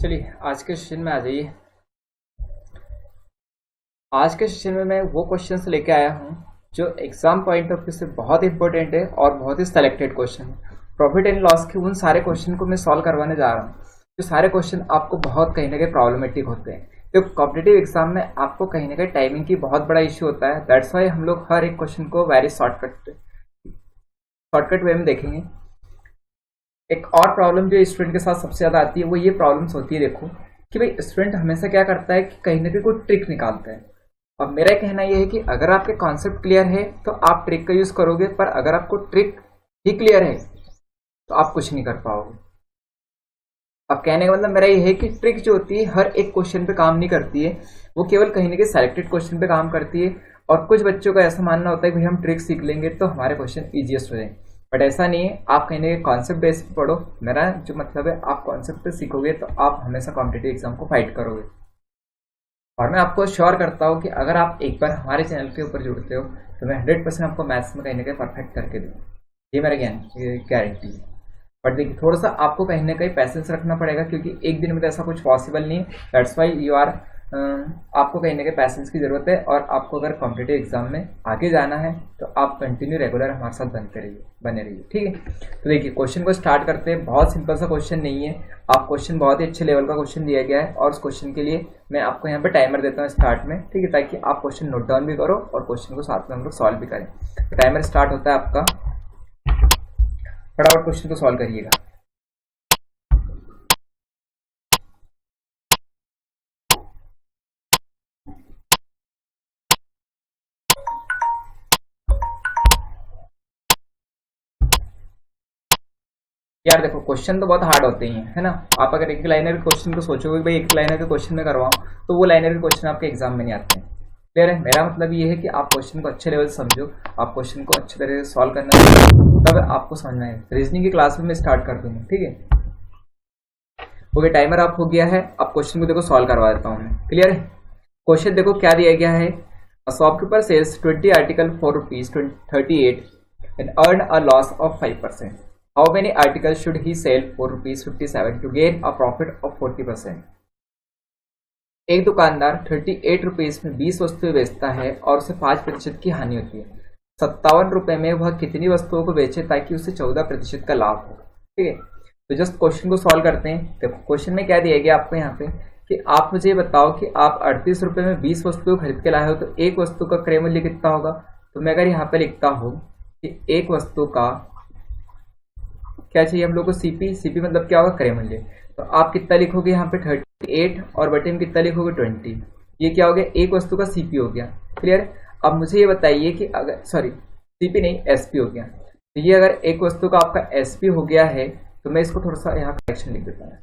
चलिए आज के सेशन में आ जाइए। आज के सेशन में मैं वो क्वेश्चंस लेके आया हूँ जो एग्जाम पॉइंट ऑफ व्यू से बहुत इंपॉर्टेंट है और बहुत ही सेलेक्टेड क्वेश्चन है। प्रॉफिट एंड लॉस के उन सारे क्वेश्चन को मैं सॉल्व करवाने जा रहा हूँ जो सारे क्वेश्चन आपको बहुत कहीं ना कहीं प्रॉब्लमेटिक होते हैं। तो कॉम्पिटिटिव एग्जाम में आपको कहीं ना कहीं टाइमिंग की बहुत बड़ा इश्यू होता है। दैट्स वाई हम लोग हर एक क्वेश्चन को वेरी शॉर्टकट वे में देखेंगे। एक और प्रॉब्लम जो स्टूडेंट के साथ सबसे ज्यादा आती है वो ये प्रॉब्लम्स होती है। देखो कि भाई स्टूडेंट हमेशा क्या करता है कि कहीं ना कहीं कोई ट्रिक निकालता है। अब मेरा कहना यह है कि अगर आपके कॉन्सेप्ट क्लियर है तो आप ट्रिक का यूज करोगे, पर अगर आपको ट्रिक ही क्लियर है तो आप कुछ नहीं कर पाओगे। अब कहने का मतलब मेरा ये है कि ट्रिक जो होती है हर एक क्वेश्चन पे काम नहीं करती है, वो केवल कहीं ना कहीं सेलेक्टेड क्वेश्चन पे काम करती है। और कुछ बच्चों का ऐसा मानना होता है कि भाई हम ट्रिक सीख लेंगे तो हमारे क्वेश्चन ईजिएस्ट हो जाएंगे, बट ऐसा नहीं है। आप कहीं ना कहीं कॉन्सेप्ट बेस पे पढ़ो। मेरा जो मतलब है आप कॉन्सेप्ट पे सीखोगे तो आप हमेशा कॉम्पिटिटिव एग्जाम को फाइट करोगे। और मैं आपको श्योर करता हूँ कि अगर आप एक बार हमारे चैनल के ऊपर जुड़ते हो तो मैं 100% आपको मैथ्स में कहीं ना कहीं परफेक्ट करके दूँ, ये मेरा गारंटी है। बट देखिए थोड़ा सा आपको कहीं ना कहीं पैसेंस रखना पड़ेगा, क्योंकि एक दिन में तो ऐसा कुछ पॉसिबल नहीं है। दैट्स वाई यू आर आपको कहीं ना कहीं पैसेंस की जरूरत है। और आपको अगर कॉम्पिटिटिव एग्जाम में आगे जाना है तो आप कंटिन्यू रेगुलर हमारे साथ बने रहिए, ठीक है। तो देखिए क्वेश्चन को स्टार्ट करते हैं। बहुत सिंपल सा क्वेश्चन नहीं है, आप क्वेश्चन बहुत ही अच्छे लेवल का क्वेश्चन दिया गया है और उस क्वेश्चन के लिए मैं आपको यहाँ पे टाइमर देता हूँ स्टार्ट में, ठीक है, ताकि आप क्वेश्चन नोट डाउन भी करो और क्वेश्चन को साथ में हम लोग सॉल्व भी करें। तो टाइमर स्टार्ट होता है आपका, फटाफट क्वेश्चन को सॉल्व करिएगा। यार देखो क्वेश्चन तो बहुत हार्ड होते ही हैं, है ना। आप अगर एक लाइनर के क्वेश्चन को सोचोगे भाई एक लाइनर के क्वेश्चन में करवाऊं तो वो लाइनर के क्वेश्चन आपके एग्जाम में नहीं आते हैं। क्लियर है। मेरा मतलब ये है कि आप क्वेश्चन को अच्छे लेवल से समझो, आप क्वेश्चन को अच्छे तरह से सॉल्व करना तब आपको समझना है। रीजनिंग की क्लास में मैं स्टार्ट कर दूंगा, ठीक है। ओके टाइमर आप हो गया है। अब क्वेश्चन को देखो सॉल्व करवा देता हूँ मैं। क्लियर है। क्वेश्चन देखो क्या दिया गया है। Shopkeeper sells 20 article for ₹38 and earn a loss of 5%. How many articles should he sell for ₹57 to gain a profit of 40%? एक दुकानदार 38 रुपीज में 20 वस्तुएं बेचता है और उसे 5% की हानि होती है। 57 रुपए में वह कितनी वस्तुओं को बेचे ताकि उसे 14% का लाभ हो। ठीक है। तो जस्ट क्वेश्चन को सॉल्व करते हैं। देखो क्वेश्चन में क्या दिया गया आपको यहाँ पे कि आप मुझे बताओ कि आप 38 रुपए में 20 वस्तुएं खरीद के लाए हो तो एक वस्तु का क्रय मूल्य कितना होगा। तो मैं अगर यहाँ पे लिखता हूँ कि एक वस्तु का क्या चाहिए हम लोग को, सीपी मतलब क्या होगा, क्रय मूल्य। तो आप कितना लिखोगे यहाँ पे 38 और बटे में कितना लिखोगे 20। ये क्या हो गया, एक वस्तु का सीपी हो गया। क्लियर। अब मुझे ये बताइए कि अगर सीपी नहीं एसपी हो गया। तो ये अगर एक वस्तु का आपका एसपी हो गया है तो मैं इसको थोड़ा सा यहाँ करेक्शन लिख देता हूँ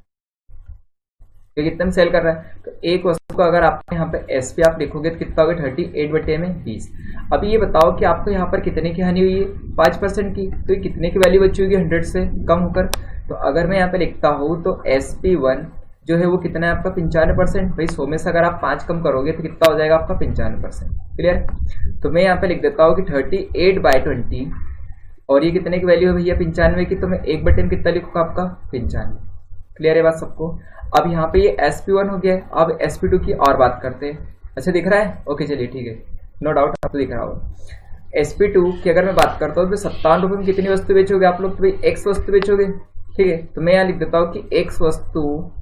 कि कितना में सेल कर रहा है। तो एक वस्तु का अगर आप यहाँ पे एसपी आप लिखोगे तो कितना होगा 38 बटे में 20। अभी ये बताओ कि आपको यहाँ पर कितने की हानि हुई है, 5% की। तो ये कितने की वैल्यू बची होगी 100 से कम होकर। तो अगर मैं यहाँ पे लिखता हूँ तो SP1 जो है वो कितना है आपका 95%। भाई 100 में से अगर आप 5 कम करोगे तो कितना हो जाएगा आपका 95%। क्लियर। तो मैं यहाँ पे लिख देता हूँ कि 38/20 और ये कितने की वैल्यू है भैया 95 की। तो मैं एक बटे में कितना लिखूंगा आपका 95। क्लियर है बात सबको। अब यहाँ पे ये SP1 हो गया है। अब SP2 की और बात करते हैं। अच्छा दिख रहा है, ओके चलिए ठीक है, नो डाउट आपको दिख रहा होगा। SP2 की अगर मैं बात करता हूँ तो 57 रुपये में कितनी वस्तु बेचोगे आप लोग, तो भाई X वस्तु बेचोगे। ठीक है। तो मैं यहाँ लिख देता हूँ कि X वस्तु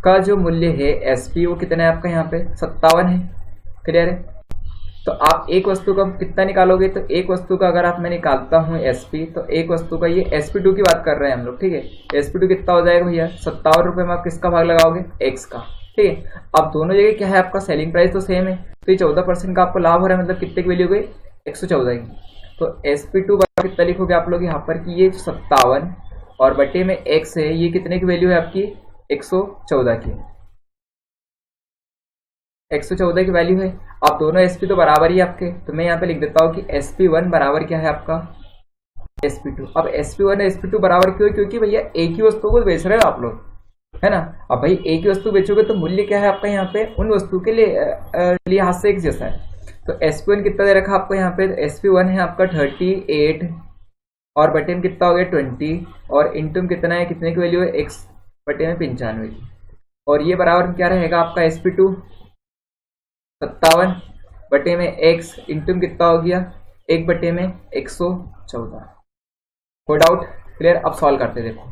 का जो मूल्य है SP वो कितना है आपका यहाँ पे 57 है। क्लियर है। तो आप एक वस्तु का कितना निकालोगे, तो एक वस्तु का अगर आप मैं निकालता हूँ SP तो एक वस्तु का ये SP2 की बात कर रहे हैं हम लोग। ठीक है। SP2 कितना हो जाएगा भैया 57 रुपये में आप किसका भाग लगाओगे X का। ठीक है। अब दोनों जगह क्या है आपका सेलिंग प्राइस तो सेम है, तो ये 14% का आपको लाभ हो रहा है, मतलब कितने की वैल्यू हो गई 114 की। तो SP2 कितना लिखोगे आप लोग यहाँ पर कि ये 57 और बटे में X है, ये कितने की वैल्यू है आपकी 114 की। 114 की वैल्यू है। अब दोनों SP तो बराबर ही आपके, तो मैं यहाँ पे लिख देता हूँ कि SP1 बराबर क्या है आपका SP2। अब SP1 और SP2 बराबर क्यों है, क्योंकि भैया एक ही वस्तु को बेच रहे हो आप लोग, है ना। अब भाई एक ही वस्तु बेचोगे तो मूल्य क्या है आपका यहाँ पे उन वस्तु के लिए हाथ से एक जैसा है। तो SP1 कितना दे रखा आपको यहाँ पे, SP1 है आपका 38 और बटे में कितना हो गया 20 और इंटू में कितना है, कितने की वैल्यू है X बटे में 95, और ये बराबर क्या रहेगा आपका sp2 57 बटे में x इंटू कितना हो गया 1 बटे में 114। कोई डाउट? क्लियर? अब सॉल्व करते देखो,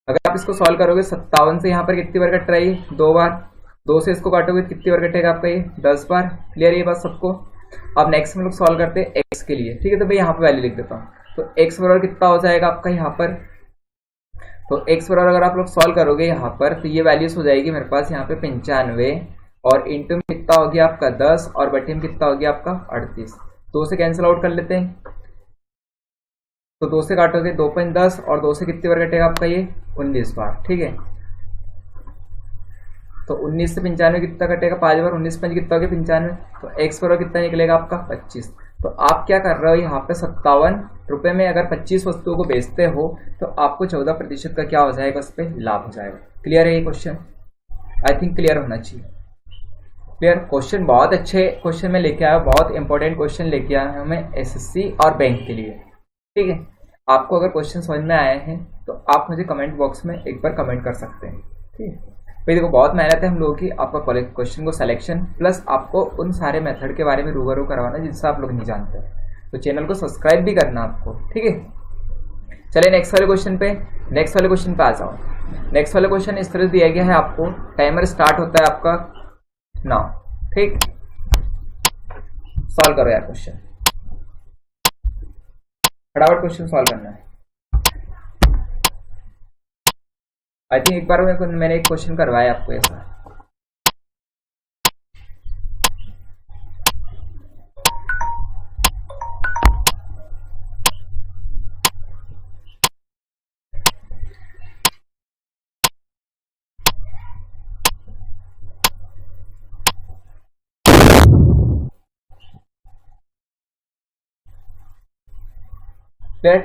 अगर आप इसको सॉल्व करोगे 57 से यहाँ पर कितनी बार कट रहा है? 2 बार। 2 से इसको काटोगे कितनी बार कटेगा आपका ये? 10 बार। क्लियर ये बात सबको? अब नेक्स्ट में लोग सॉल्व करते हैं x के लिए, ठीक है? तो भाई यहाँ पे वैल्यू लिख देता हूँ, तो x बराबर कितना हो जाएगा आपका यहाँ पर? तो x बराबर अगर आप लोग सॉल्व करोगे यहाँ पर तो ये वैल्यूज हो जाएगी मेरे पास यहाँ पे 95, और इंटू में कितना हो गया आपका 10, और बटे में कितना हो गया आपका 38। 2 से कैंसिल आउट कर लेते हैं, तो 2 से काटोगे 2 पंच 10, और 2 से कितनी बार कटेगा आपका ये? 19 बार। ठीक है, तो 19 से 95 कितना कटेगा? 5 बार। 19 पंच कितना हो गया? 95। तो x बराबर कितना निकलेगा आपका? 25। तो आप क्या कर रहे हो यहाँ पे 57 रुपए में अगर 25 वस्तुओं को बेचते हो तो आपको 14% का क्या हो जाएगा? उस पर लाभ हो जाएगा। क्लियर है ये क्वेश्चन? आई थिंक क्लियर होना चाहिए। क्लियर? क्वेश्चन बहुत अच्छे क्वेश्चन में लेके आया, बहुत इंपॉर्टेंट क्वेश्चन लेके आया है हमें एसएससी और बैंक के लिए। ठीक है, आपको अगर क्वेश्चन समझ में आए हैं तो आप मुझे कमेंट बॉक्स में एक बार कमेंट कर सकते हैं। ठीक है भाई, देखो बहुत मेहनत है हम लोगों की आपका क्वेश्चन को सिलेक्शन प्लस आपको उन सारे मेथड के बारे में रूबरू करवाना जिनसे आप लोग नहीं जानते, तो चैनल को सब्सक्राइब भी करना आपको। ठीक है, चलिए नेक्स्ट वाले क्वेश्चन पे आ जाओ। नेक्स्ट वाले क्वेश्चन इस तरह दिया गया है आपको, टाइमर स्टार्ट होता है आपका नाउ। ठीक, सॉल्व करो यार क्वेश्चन, फटाफट क्वेश्चन सॉल्व करना है। आई थिंक एक बार मैंने एक क्वेश्चन करवाया आपको ऐसा।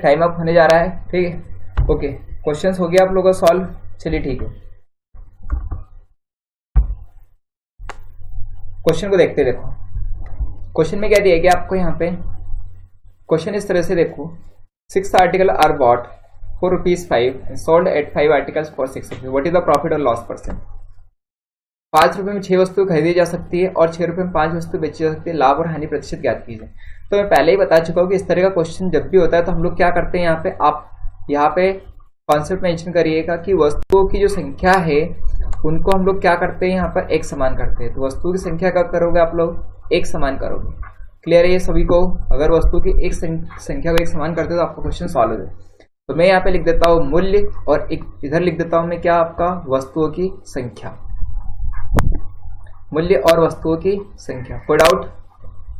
टाइम अप होने जा रहा है। ठीक है, ओके, क्वेश्चंस हो गया आप लोगों का सॉल्व। चलिए ठीक है, क्वेश्चन को देखते देखो। क्वेश्चन में क्या दिया गया आपको यहाँ पे? क्वेश्चन इस तरह से देखो, 6 article are bought for ₹5 and sold at 5 articles for ₹6। What is the profit और लॉस परसेंट? 5 रुपए में 6 वस्तु खरीदी जा सकती है और 6 रुपए में 5 वस्तु बेची जा सकती है। लाभ और हानि प्रतिशत ज्ञात कीजिए। तो मैं पहले ही बता चुका हूँ कि इस तरह का क्वेश्चन जब भी होता है तो हम लोग क्या करते हैं, यहाँ पे आप यहाँ पे कॉन्सेप्ट मेंशन करिएगा कि वस्तुओं की जो संख्या है उनको हम लोग क्या करते हैं, यहाँ पर एक समान करते हैं। तो वस्तुओं की संख्या कब करोगे आप लोग? एक समान करोगे। क्लियर है ये सभी को? अगर वस्तु की एक संख्या को एक समान करते हो तो आपका क्वेश्चन सॉल्व हो जाए। तो मैं यहाँ पे लिख देता हूँ मूल्य, और इधर लिख देता हूँ मैं क्या, आपका वस्तुओं की संख्या। मूल्य और वस्तुओं की संख्या। कोई डाउट?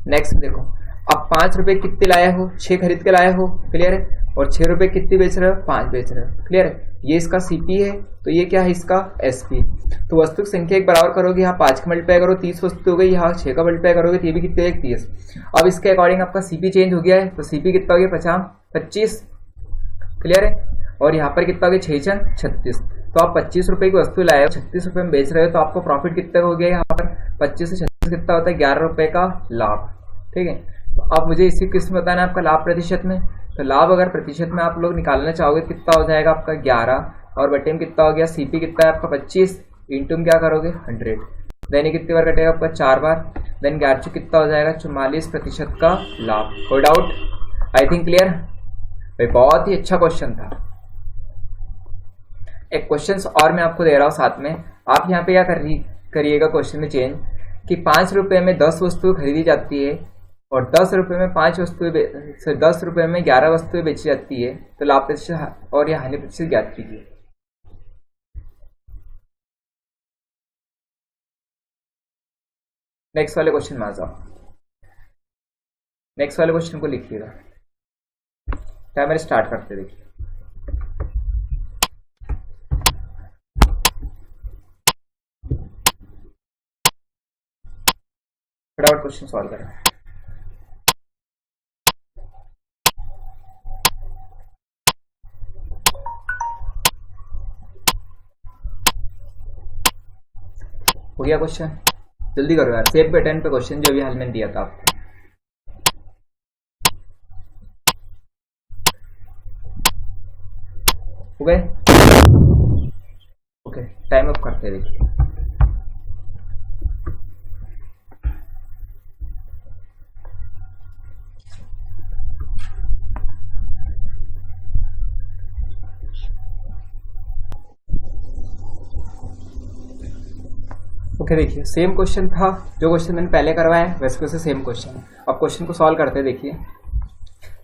नेक्स्ट देखो, अब 5 रुपए कितने लाए हो? 6 खरीद के लाए हो। क्लियर है? और 6 रुपए कितने बेच रहे हो? 5 बेच रहे हो। क्लियर है? ये इसका सीपी है, तो ये क्या है इसका एसपी। तो वस्तु की संख्या एक बराबर करोगे, यहाँ 5 का मल्टीप्लाई करो 30 वस्तु हो गई, यहाँ 6 का मल्टीप्लाई करोगे तो ये भी कितने? 30। अब इसके अकॉर्डिंग आपका सीपी चेंज हो गया है, तो सीपी कितना हो गया? 25। क्लियर है? और यहाँ पर कितना हो गया? 6 36। तो आप 25 रुपए की वस्तु लाए हो, 36 रुपए में बेच रहे हो, तो आपको प्रॉफिट कितना हो गया? यहाँ पर 25 से 36 कितना होता है? 11 रुपए का लाभ। ठीक है, तो अब मुझे इसी किस्म बताना है आपका लाभ प्रतिशत में। तो लाभ अगर प्रतिशत में आप लोग निकालना चाहोगे कितना हो जाएगा आपका? 11, और बटे में कितना हो गया? सीपी कितना है आपका? 25, इंटू में क्या करोगे? 100। देन कितनी बार कटेगा आपका? 4 बार। देन 11 कितना हो जाएगा? 44% का लाभ। कोई डाउट? आई थिंक क्लियर भाई, बहुत ही अच्छा क्वेश्चन था। एक क्वेश्चन और मैं आपको दे रहा हूँ साथ में, आप यहाँ पे क्या करिएगा क्वेश्चन में चेंज, कि 5 रुपए में 10 वस्तुएं खरीदी जाती है और 10 रुपए में 5 वस्तुएं 10 रुपए में 11 वस्तुएं बेची जाती है, तो लाभ प्रतिशत और या हानि प्रतिशत ज्ञात कीजिए। नेक्स्ट वाले क्वेश्चन में आ जाओ। नेक्स्ट वाले क्वेश्चन को लिखिएगा, टाइमर स्टार्ट करते देखिए। फटाफट क्वेश्चन सॉल्व करें। हो गया क्वेश्चन? जल्दी करो यार, सेव पैटर्न पे क्वेश्चन जो अभी हाल में दिया था आपको। हो गए? ओके, टाइम अप करते हैं देखिए। ओके देखिए, सेम क्वेश्चन था जो क्वेश्चन मैंने पहले करवाया है, वैसे वैसे सेम क्वेश्चन है। अब क्वेश्चन को सॉल्व करते हैं देखिए।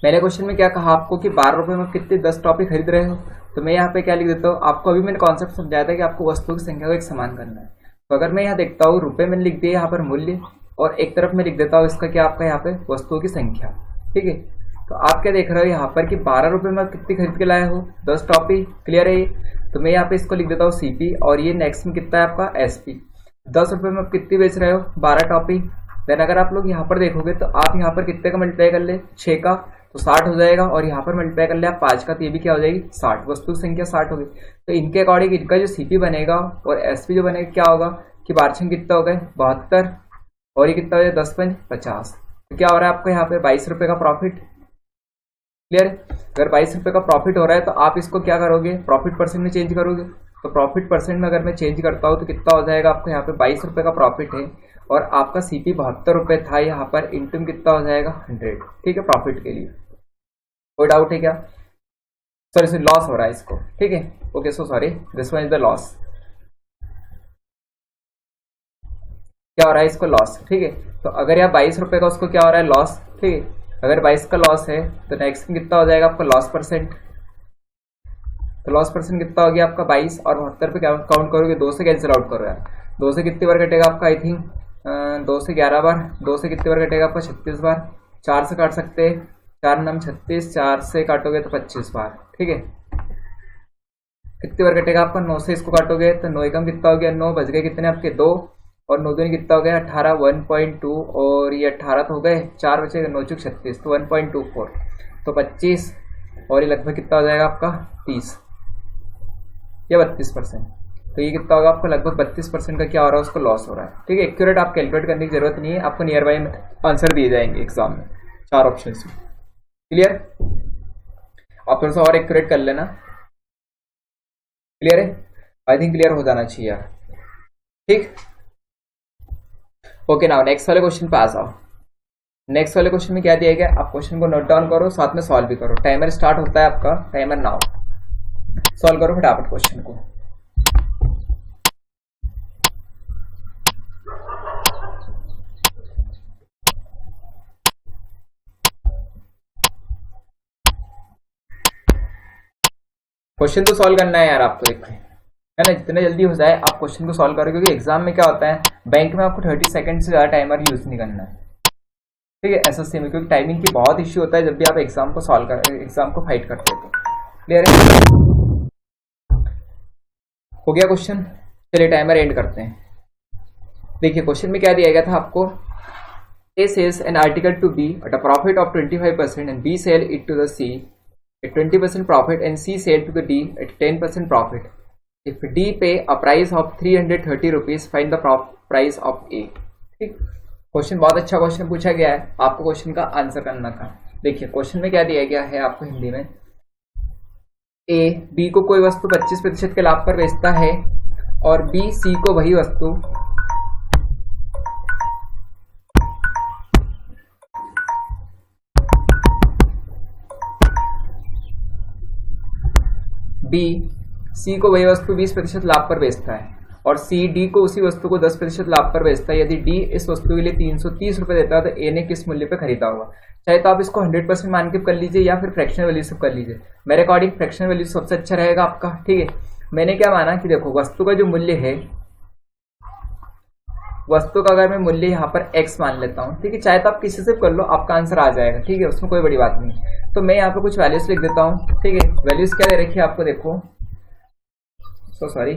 मैंने क्वेश्चन में क्या कहा आपको कि 12 रुपये में कितने 10 टॉपिक खरीद रहे हो, तो मैं यहाँ पे क्या लिख देता हूँ, आपको अभी मैंने कॉन्सेप्ट समझाया था कि आपको वस्तुओं की संख्या को एक समान करना है। तो अगर मैं यहाँ देखता हूँ रुपये मैंने लिख दिया यहाँ पर मूल्य, और एक तरफ मैं लिख देता हूँ इसका क्या आपका यहाँ पे वस्तुओं की संख्या, ठीक है। तो आप क्या देख रहे हो यहाँ पर कि 12 रुपये में कितनी खरीद के लाए हो, 10 टॉपिक, क्लियर है ये। तो मैं यहाँ पे इसको लिख देता हूँ CP, और ये नेक्स्ट में कितना है आपका SP। 10 रुपये में आप कितनी बेच रहे हो, 12 टॉपिक। देन अगर आप लोग यहाँ पर देखोगे तो आप यहाँ पर कितने का मल्टीप्लाई कर ले, 6 का, तो 60 हो जाएगा, और यहाँ पर मल्टीप्लाई कर ले आप 5 का, तो ये भी क्या हो जाएगी 60। वस्तु संख्या 60 हो गई। तो इनके अकॉर्डिंग इनका जो CP बनेगा और SP जो बनेगा क्या होगा कि वार्षिक कितना हो गए 72, और ये कितना हो जाए 10 5 50। तो क्या हो रहा है आपको यहाँ पे 22 रुपये का प्रॉफिट, क्लियर है। अगर 22 रुपये का प्रॉफिट हो रहा है तो आप इसको क्या करोगे, प्रॉफिट परसेंट में चेंज करोगे। तो प्रॉफिट परसेंट में अगर मैं चेंज करता हूँ तो कितना हो जाएगा आपको यहाँ पे 22 रुपये का प्रॉफिट है, और आपका CP 72 रुपये था यहाँ पर, इंटू में कितना हो जाएगा 100, ठीक है, प्रॉफिट के लिए। कोई डाउट है क्या? सॉरी लॉस हो रहा है इसको, ठीक है। Okay so sorry, this one is the loss. क्या हो रहा है इसको लॉस, ठीक है। तो अगर यहाँ 22 रुपये का उसको क्या हो रहा है लॉस, ठीक है। अगर 22 का लॉस है तो नेक्स्ट में कितना हो जाएगा आपका लॉस परसेंट। तो लॉस परसेंट कितना हो गया आपका 22, और 72 पे काउंट करोगे, 2 से कैंसिल आउट करो यार। 2 से कितनी बार कटेगा आपका, आई थिंक 2 से 11 बार। 2 से कितनी बार कटेगा आपका 36 बार। 4 से काट सकते हैं, 4 9 36, 4 से काटोगे तो 25 बार, ठीक है। कितनी बार कटेगा आपका, 9 से इसको काटोगे तो 9 एकम कितना हो गया 9, बच गए कितने आपके 2, और 9 दूनी कितना हो गया 18, 1.2, और ये 18 तो हो गए, 4 बचे 9 चुक 36, तो 1.24, तो 25, और ये लगभग कितना हो जाएगा आपका 30 या 32%। तो ये कितना होगा आपको लगभग 32% का क्या हो रहा है उसको लॉस हो रहा है, ठीक है। एक्यूरेट आप कैलकुलेट करने की जरूरत नहीं है, आपको नियर बाई आंसर दिए जाएंगे एग्जाम में 4 ऑप्शन में, क्लियर। आप थोड़ा सा और एक्यूरेट कर लेना, क्लियर है। आई थिंक क्लियर हो जाना चाहिए यार, ठीक। ओके नाउ नेक्स्ट वाले क्वेश्चन पे आ जाओ। नेक्स्ट वाले क्वेश्चन में क्या दिया गया, आप क्वेश्चन को नोट डाउन करो, साथ में सॉल्व भी करो। टाइमर स्टार्ट होता है आपका, टाइमर नाउ। सॉल्व करो फटाफट क्वेश्चन को। क्वेश्चन तो सॉल्व करना है यार आपको, देखो है ना, जितने जल्दी हो जाए आप क्वेश्चन को सॉल्व करो, क्योंकि एग्जाम में क्या होता है बैंक में आपको 30 सेकंड से ज्यादा टाइमर यूज नहीं करना है, ठीक है। SSC में क्योंकि टाइमिंग की बहुत इश्यू होता है जब भी आप एग्जाम को सॉल्व कर, एग्जाम को फाइट करते हो, क्लियर है। हो गया क्वेश्चन, चलिए टाइमर एंड करते हैं। देखिए क्वेश्चन में क्या दिया गया था आपको, A sells an article to B at a profit of 25% and B sell it to the C at 20% profit and C sell to the D at 10% profit. If D pay a price of 330 rupees, find the price of A। ठीक, question बहुत अच्छा question पूछा गया है, आपको question का answer करना था। देखिए क्वेश्चन में क्या दिया गया है आपको हिंदी में, A B को कोई वस्तु 25% के लाभ पर बेचता है और B C को वही वस्तु B C को वही वस्तु 20% लाभ पर बेचता है और C D को उसी वस्तु को 10% लाभ पर बेचता है। यदि D इस वस्तु के लिए 330 रुपये देता है तो A ने किस मूल्य पर खरीदा होगा। चाहे तो आप इसको 100% मान के कर लीजिए या फिर फ्रैक्शनल वैल्यू से कर लीजिए। मेरे अकॉर्डिंग फ्रैक्शनल वैल्यू सबसे अच्छा रहेगा आपका, ठीक है। मैंने क्या माना कि देखो वस्तु का जो मूल्य है, वस्तु का अगर मैं मूल्य यहाँ पर x मान लेता हूँ, ठीक है, चाहे तो आप किसी से कर लो, आपका आंसर आ जाएगा, ठीक है, उसमें कोई बड़ी बात नहीं। तो मैं यहाँ पे कुछ वैल्यूज लिख देता हूँ, ठीक है। वैल्यूज क्या दे रखी है आपको, देखो सॉरी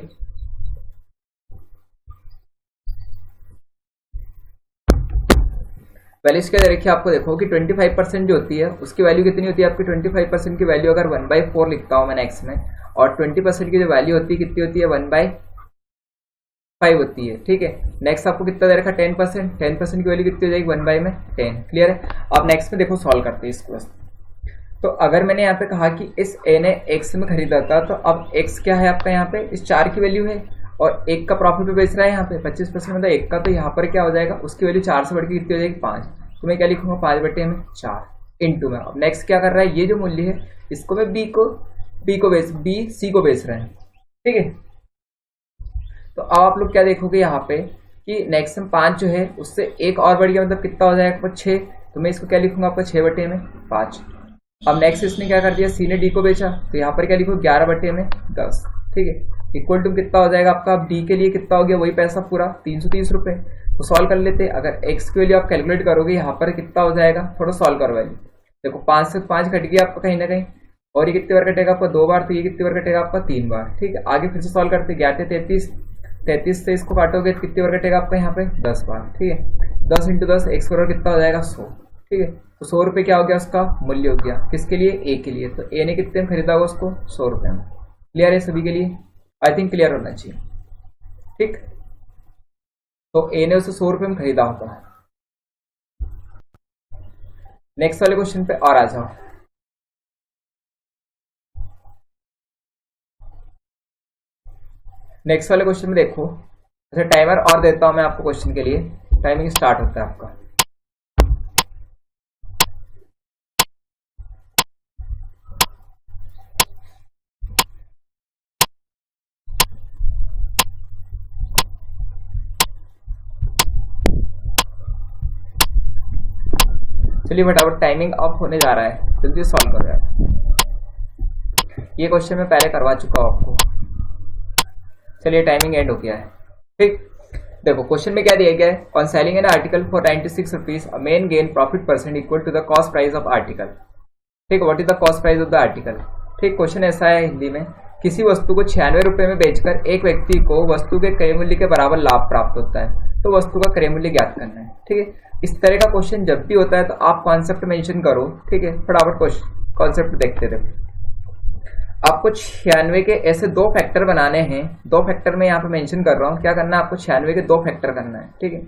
वैल्यूज क्या दे रखी है आपको, देखो कि 25% जो होती है उसकी वैल्यू कितनी होती है आपकी, 25% की वैल्यू अगर 1/4 लिखता हूँ मैं x में, और 20% की जो वैल्यू होती है कितनी होती है 1/5 होती है, ठीक है। नेक्स्ट आपको कितना दे रखा 10% की वैल्यू कितनी हो जाएगी 1/10, क्लियर है। अब नेक्स्ट में देखो सॉल्व करते हैं इसको। तो अगर मैंने यहाँ पे कहा कि इस A ने X में खरीदा था, तो अब X क्या है आपका, यहाँ पे इस 4 की वैल्यू है। और 1 का प्रॉफिट पे बेच रहा है यहाँ पे 25% मतलब 1 का, तो यहाँ पर क्या हो जाएगा, उसकी वैल्यू 4 से बढ़ के कितनी हो जाएगी 5। तो मैं क्या लिखूंगा 5/4 इंटू में। अब नेक्स्ट क्या कर रहा है, ये जो मूल्य है इसको मैं बी सी को बेच रहे हैं, ठीक है। तो अब आप लोग क्या देखोगे यहाँ पे कि नेक्स्ट में 5 जो है उससे एक और बढ़ गया, मतलब कितना हो जाएगा 6। तो मैं इसको क्या लिखूंगा आपका 6/5। अब नेक्स्ट इसने क्या कर दिया, सी ने डी को बेचा, तो यहाँ पर क्या लिखो 11/10, ठीक है। इक्वल टू कितना हो जाएगा आपका, डी के लिए कितना हो गया, वही पैसा पूरा 330 रुपये। तो सॉल्व कर लेते हैं। अगर एक्स की वैल्यू आप कैलकुलेट करोगे यहाँ पर कितना हो जाएगा, थोड़ा सॉल्व करो वैल्यू। देखो 5 से 5 घट गया आपका कहीं ना कहीं, और ये कितनी बार कटेगा आपका 2 बार, तो ये कितनी बार कटेगा आपका 3 बार, ठीक है। आगे फिर से सॉल्व करते, 33 से इसको काटोगे तो कितनी बार कटेगा आपका यहाँ पे 10 बार, ठीक है। 10 × 10 एक्स करोड़ कितना हो जाएगा 100, ठीक है। तो 100 रुपये क्या हो गया, उसका मूल्य हो गया, किसके लिए, ए के लिए। तो ए ने कितने में खरीदा होगा उसको 100 रुपये में। क्लियर है सभी के लिए, आई थिंक क्लियर होना चाहिए, ठीक। तो ए ने उसे 100 रुपये में खरीदा होगा। नेक्स्ट वाले क्वेश्चन पे और आ जाओ। नेक्स्ट वाले क्वेश्चन में देखो, अच्छा टाइमर और देता हूं मैं आपको क्वेश्चन के लिए, टाइमिंग स्टार्ट होता है आपका। चलिए फटाफट, टाइमिंग ऑफ होने जा रहा है, जल्दी सॉल्व कर रहा है। ये क्वेश्चन मैं पहले करवा चुका हूं आपको। चलिए टाइमिंग एंड हो गया है, ठीक। देखो क्वेश्चन में क्या दिया गया है, on selling an article for 96 rupees a man gain profit percent equal to the cost price of article, ठीक। What is the cost price of the article, ठीक। क्वेश्चन ऐसा है हिंदी में, किसी वस्तु को 96 रुपये में बेचकर एक व्यक्ति को वस्तु के क्रय मूल्य के बराबर लाभ प्राप्त होता है, तो वस्तु का क्रय मूल्य ज्ञात करना है, ठीक है। इस तरह का क्वेश्चन जब भी होता है तो आप कॉन्सेप्ट मेंशन करो, ठीक है। फटाफट क्वेश्चन कॉन्सेप्ट देखते थे। आपको 96 के ऐसे 2 फैक्टर बनाने हैं, 2 फैक्टर में यहाँ पे मेंशन कर रहा हूँ। क्या करना है आपको, 96 के 2 फैक्टर करना है, ठीक है।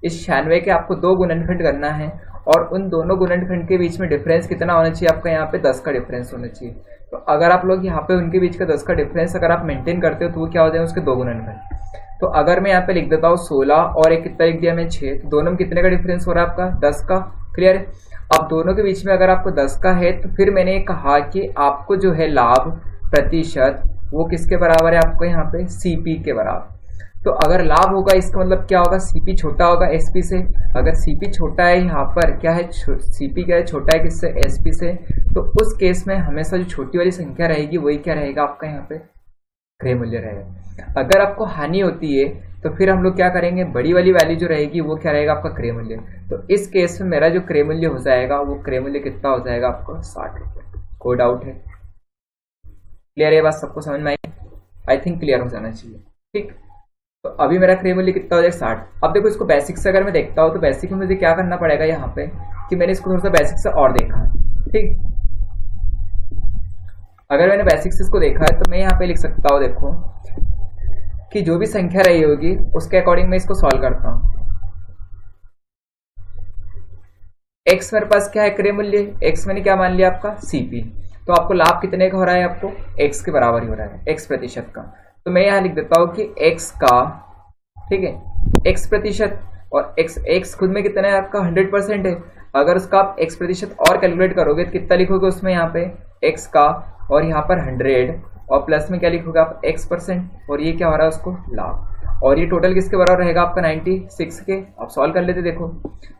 इस 96 के आपको 2 गुणनखंड करना है, और उन दोनों गुणनखंड के बीच में डिफरेंस कितना होना चाहिए आपका, यहाँ पे 10 का डिफरेंस होना चाहिए। तो अगर आप लोग यहाँ पे उनके बीच का 10 का डिफरेंस अगर आप मेंटेन करते हो तो वो क्या हो जाए, उसके 2 गुणनखंड। तो अगर मैं यहाँ पे लिख देता हूँ 16 और एक कितना लिख दिया मैं 6, तो दोनों में कितने का डिफरेंस हो रहा है आपका 10 का। क्लियर है। अब दोनों के बीच में अगर आपको 10 का है तो फिर मैंने कहा कि आपको जो है लाभ प्रतिशत वो किसके बराबर है आपको यहाँ पे, सीपी के बराबर। तो अगर लाभ होगा इसका मतलब क्या होगा, सीपी छोटा होगा एसपी से। अगर सीपी छोटा है यहाँ पर क्या है, सीपी क्या है, छोटा है किससे, एसपी से। तो उस केस में हमेशा जो छोटी वाली संख्या रहेगी वही क्या रहेगा आपका यहाँ पे क्रय मूल्य रहेगा। अगर आपको हानि होती है तो फिर हम लोग क्या करेंगे, बड़ी वाली वैल्यू जो रहेगी वो क्या रहेगा आपका क्रय मूल्य। तो इस केस में मेरा जो क्रय मूल्य हो जाएगा वो क्रय मूल्य कितना हो जाएगा आपको 60 रुपये। कोई डाउट है, क्लियर है बात, सबको समझ में आई, आई थिंक क्लियर हो जाना चाहिए, ठीक। तो अभी मेरा क्रय मूल्य कितना हो जाएगा 60। अब देखो इसको बेसिक से अगर मैं देखता हूँ तो बेसिक में मुझे क्या करना पड़ेगा यहाँ पे कि मैंने इसको थोड़ा सा बेसिक से और देखा, ठीक। अगर मैंने बेसिक से इसको देखा है तो मैं यहाँ पे लिख सकता हूँ, देखो कि जो भी संख्या रही होगी उसके अकॉर्डिंग मैं इसको सॉल्व करता हूँ। एक्स मेरे पास क्या है क्रय मूल्य, एक्स मैंने क्या मान लिया आपका सीपी। तो आपको लाभ कितने का हो रहा है, आपको एक्स के बराबर ही हो रहा है, एक्स प्रतिशत का। तो मैं यहाँ लिख देता हूँ कि एक्स का, ठीक है, एक्स प्रतिशत, और एक्स खुद में कितना है आपका 100% है। अगर उसका आप एक्स प्रतिशत और कैलकुलेट करोगे तो कितना लिखोगे उसमें यहाँ पे एक्स का, और यहाँ पर 100, और प्लस में क्या लिखोगे आप x%, और ये क्या हो रहा है उसको लाभ। और ये टोटल किसके बराबर रहेगा आपका 96 के। आप सॉल्व कर लेते, देखो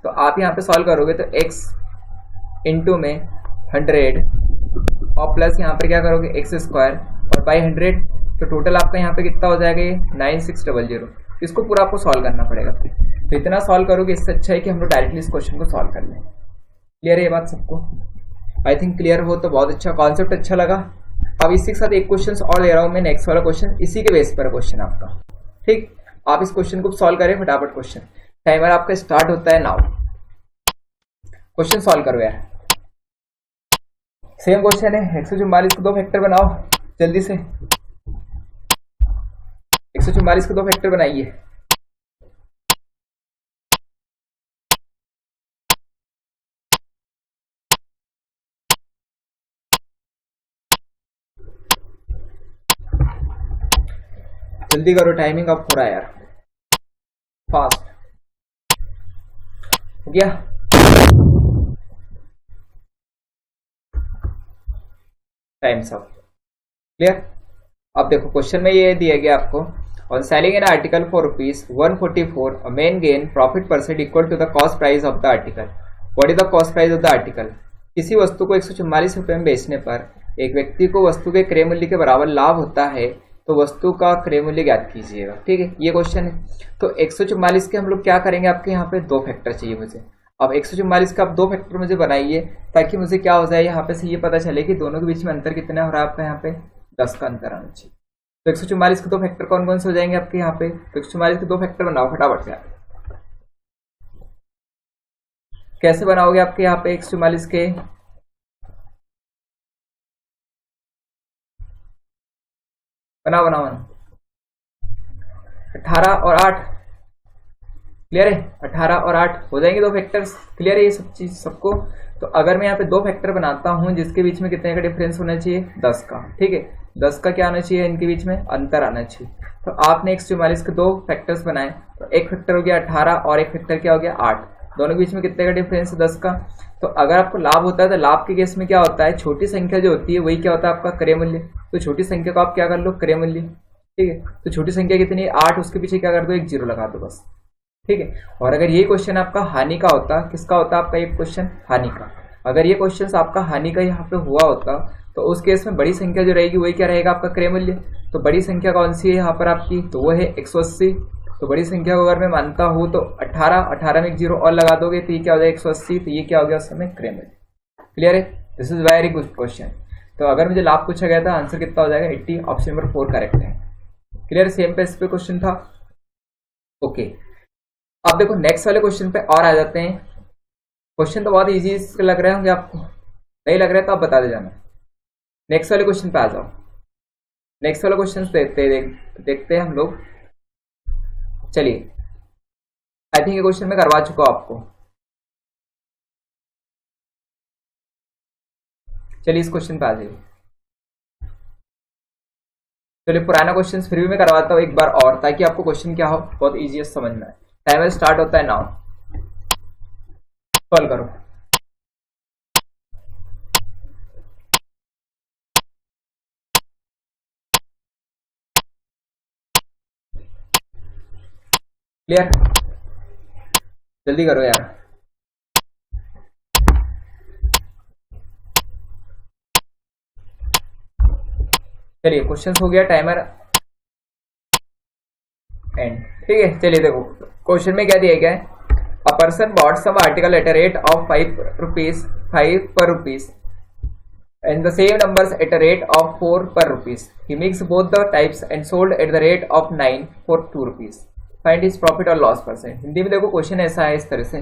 तो आप यहाँ पे सॉल्व करोगे तो x इंटू में 100 और प्लस यहाँ पर क्या करोगे x² और बाई 100, तो टोटल आपका यहाँ पे कितना हो जाएगा ये 9600। इसको पूरा आपको सॉल्व करना पड़ेगा। तो इतना सॉल्व करोगे, इससे अच्छा है कि हम लोग डायरेक्टली इस क्वेश्चन को सॉल्व कर लें। क्लियर है ये बात सबको, आई थिंक क्लियर हो तो बहुत अच्छा, कॉन्सेप्ट अच्छा लगा। अब इसी के साथ एक क्वेश्चन और ले रहा हूं मैं, नेक्स्ट वाला क्वेश्चन इसी के बेस पर क्वेश्चन आपका, ठीक। आप इस क्वेश्चन को सॉल्व करें फटाफट। क्वेश्चन टाइमर आपका स्टार्ट होता है नाउ। क्वेश्चन सॉल्व करो यार, सेम क्वेश्चन है। 144 को 2 फैक्टर बनाओ जल्दी से, 144 को 2 फैक्टर बनाइए। जल्दी करो, टाइमिंग अप हो रहा है यार, फास्ट हो गया। टाइम सब क्लियर। अब देखो क्वेश्चन में ये दिया गया आपको, on selling an article for rupees 144, a main gain profit percent equal to the cost price of the article. What is the cost price of the article? किसी वस्तु को 144 रुपये में बेचने पर एक व्यक्ति को वस्तु के क्रय मूल्य के बराबर लाभ होता है, तो वस्तु का क्रय मूल्य ज्ञात कीजिएगा। ठीक है, ये क्वेश्चन है। तो 144 के हम लोग क्या करेंगे, आपके यहाँ पे दो फैक्टर चाहिए मुझे। अब 144 का आप दो फैक्टर मुझे बनाइए, ताकि मुझे क्या हो जाए यहाँ पे से ये पता चले कि दोनों के बीच में अंतर कितना हो रहा है। आपका यहाँ पे 10 का अंतर आना चाहिए। तो 144 के दो फैक्टर कौन कौन से हो जाएंगे आपके यहाँ पे, तो 144 के दो फैक्टर बनाओ फटाफट से। कैसे बनाओगे आपके यहाँ पे 144 के, बनाओ बनाओ 18 और 8 क्लियर है, 18 और 8 हो जाएंगे दो फैक्टर्स। क्लियर है ये सब चीज सबको। तो अगर मैं यहाँ पे दो फैक्टर बनाता हूँ जिसके बीच में कितने का डिफरेंस होना चाहिए, 10 का। ठीक है, 10 का क्या आना चाहिए, इनके बीच में अंतर आना चाहिए। तो आपने 144 के दो फैक्टर्स बनाए, तो एक फैक्टर हो गया 18 और एक फैक्टर क्या हो गया 8। दोनों के बीच में कितने का डिफरेंस है, 10 का। तो अगर आपको लाभ होता है तो लाभ के केस में क्या होता है, छोटी संख्या जो होती है वही क्या होता है आपका क्रय मूल्य। तो छोटी संख्या को आप क्या कर लो, क्रय मूल्य। ठीक है, तो छोटी संख्या कितनी है 8, उसके पीछे क्या कर दो, एक जीरो लगा दो बस। ठीक है, और अगर ये क्वेश्चन आपका हानि का होता, किसका होता आपका ये क्वेश्चन, हानि का। अगर ये क्वेश्चन आपका हानि का यहाँ पे हुआ होता, तो उस केस में बड़ी संख्या जो रहेगी वही क्या रहेगा आपका क्रय मूल्य। तो बड़ी संख्या कौन सी है यहाँ पर आपकी, तो वो है 180। तो बड़ी संख्या को अगर मैं मानता हूँ तो 18 में एक जीरो और लगा दोगे तो ये क्या हो जाएगा 180। तो ये क्या हो गया उस समय, क्रय मूल्य। क्लियर है, this is very good question. तो अगर मुझे लाभ पूछा गया था, आंसर कितना हो जाएगा 80, ऑप्शन नंबर 4 करेक्ट है। क्लियर, सेम पे इस पे क्वेश्चन था। ओके, अब देखो नेक्स्ट वाले क्वेश्चन पे और आ जाते हैं। क्वेश्चन तो बहुत इजी लग रहे होंगे आपको, नहीं लग रहा है तो आप बता दे जाना। नेक्स्ट वाले क्वेश्चन पे आ जाओ। नेक्स्ट वाला क्वेश्चन देखते हैं हम लोग। चलिए, आई थिंक ये क्वेश्चन मैं करवा चुका हूं आपको। चलिए इस क्वेश्चन पे आ जाइए। चलिए पुराना क्वेश्चन फिर भी मैं करवाता हूँ एक बार और, ताकि आपको क्वेश्चन क्या हो बहुत इजी समझ में आए। टाइमर स्टार्ट होता है नाउ, सॉल्व करो। क्लियर, जल्दी करो यार। चलिए क्वेश्चन हो गया, टाइमर एंड। ठीक है, चलिए देखो क्वेश्चन में क्या दिया गया है। A person bought some article at a rate of 5 per rupees and the same numbers at a rate of 4 per rupees. He mixed both the types and sold at the rate of 9 for 2 rupees. Find his profit और loss percent. Hindi में देखो question ऐसा है इस तरह से,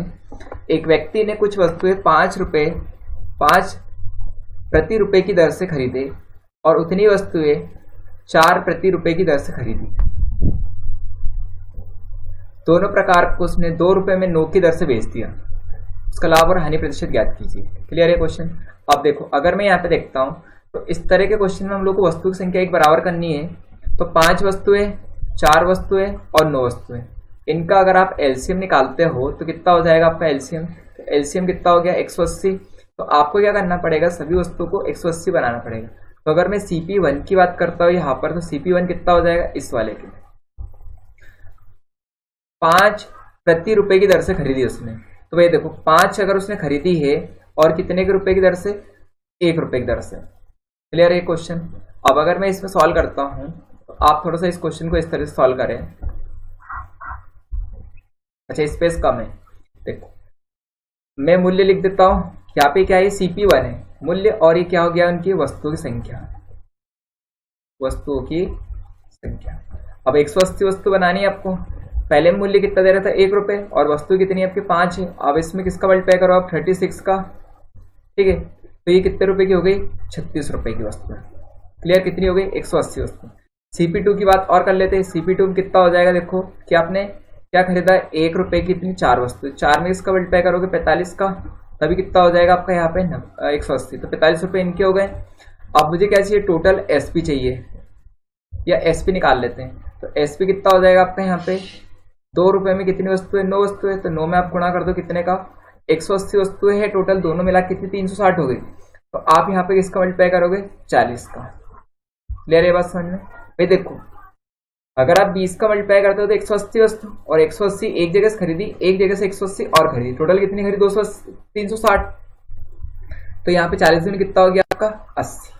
एक व्यक्ति ने कुछ वस्तुएं 5 प्रति रुपए की दर से खरीदे और उतनी वस्तुएं 4 प्रति रुपए की दर से खरीदी। दोनों प्रकार को उसने 2 रुपए में 9 की दर से बेच दिया। उसका लाभ और हानि प्रतिशत ज्ञात कीजिए। क्लियर है क्वेश्चन। अब देखो अगर मैं यहाँ पे देखता हूँ तो इस तरह के क्वेश्चन में हम लोग को वस्तु की संख्या एक बराबर करनी है। तो 5 वस्तुएं, 4 वस्तुएं और 9 वस्तुएं, इनका अगर आप एलसीएम निकालते हो तो कितना हो जाएगा आपका एलसीएम। तो एलसीएम कितना हो गया 180। तो आपको क्या करना पड़ेगा, सभी वस्तुओं को 180 बनाना पड़ेगा। तो अगर मैं CP1 की बात करता हूँ यहाँ पर, तो CP1 कितना हो जाएगा इस वाले के, 5 प्रति रुपए की दर से खरीदी उसने। तो भाई देखो 5 अगर उसने खरीदी है और कितने के रुपए की दर से, 1 रुपए की दर से। क्लियर है क्वेश्चन। अब अगर मैं इसमें सॉल्व करता हूं तो आप थोड़ा सा इस क्वेश्चन को इस तरह से सॉल्व करें। अच्छा स्पेस कम है, देखो मैं मूल्य लिख देता हूं। यहाँ पे क्या है, CP1 है मूल्य, और ये क्या हो गया उनकी वस्तुओं की संख्या, वस्तुओं की संख्या। अब 180 वस्तु बनानी है आपको। पहले मूल्य कितना दे रहा था 1 रुपए, और वस्तु कितनी आपकी 5 है। अब इसमें किसका मल्टीप्लाई करो आप, 36 का। ठीक है, तो ये कितने रुपए की हो गई, 36 रुपए की वस्तु। क्लियर, कितनी हो गई 180 वस्तु। CP2 की बात और कर लेते हैं। CP2 में कितना हो जाएगा, देखो कि आपने क्या खरीदा, 1 रुपए की इतनी 4 वस्तु, 4 में इसका मल्टीप्लाई करोगे 45 का, तभी कितना हो जाएगा आपका यहाँ पे 180। तो 45 रुपए इनके हो गए। अब मुझे क्या चाहिए, टोटल SP चाहिए, या SP निकाल लेते हैं। तो एसपी कितना हो जाएगा आपका यहाँ पे 2 रुपए में कितनी वस्तु है 9 वस्तु है, तो 9 में आप गुणा कर दो कितने का 180 वस्तुएं है टोटल, दोनों मिला कितनी 360 हो गई। तो आप यहाँ पे किसका मल्टीप्लाई करोगे 40 का। क्लियर है बात समझ में। भाई देखो अगर आप 20 का मल्टीप्लाई करते हो तो 180 वस्तु, और 180 एक जगह से खरीदी, एक जगह से 180 और खरीदी, टोटल कितनी खरीदी 280 360। तो यहाँ पे 40 में कितना हो गया आपका 80।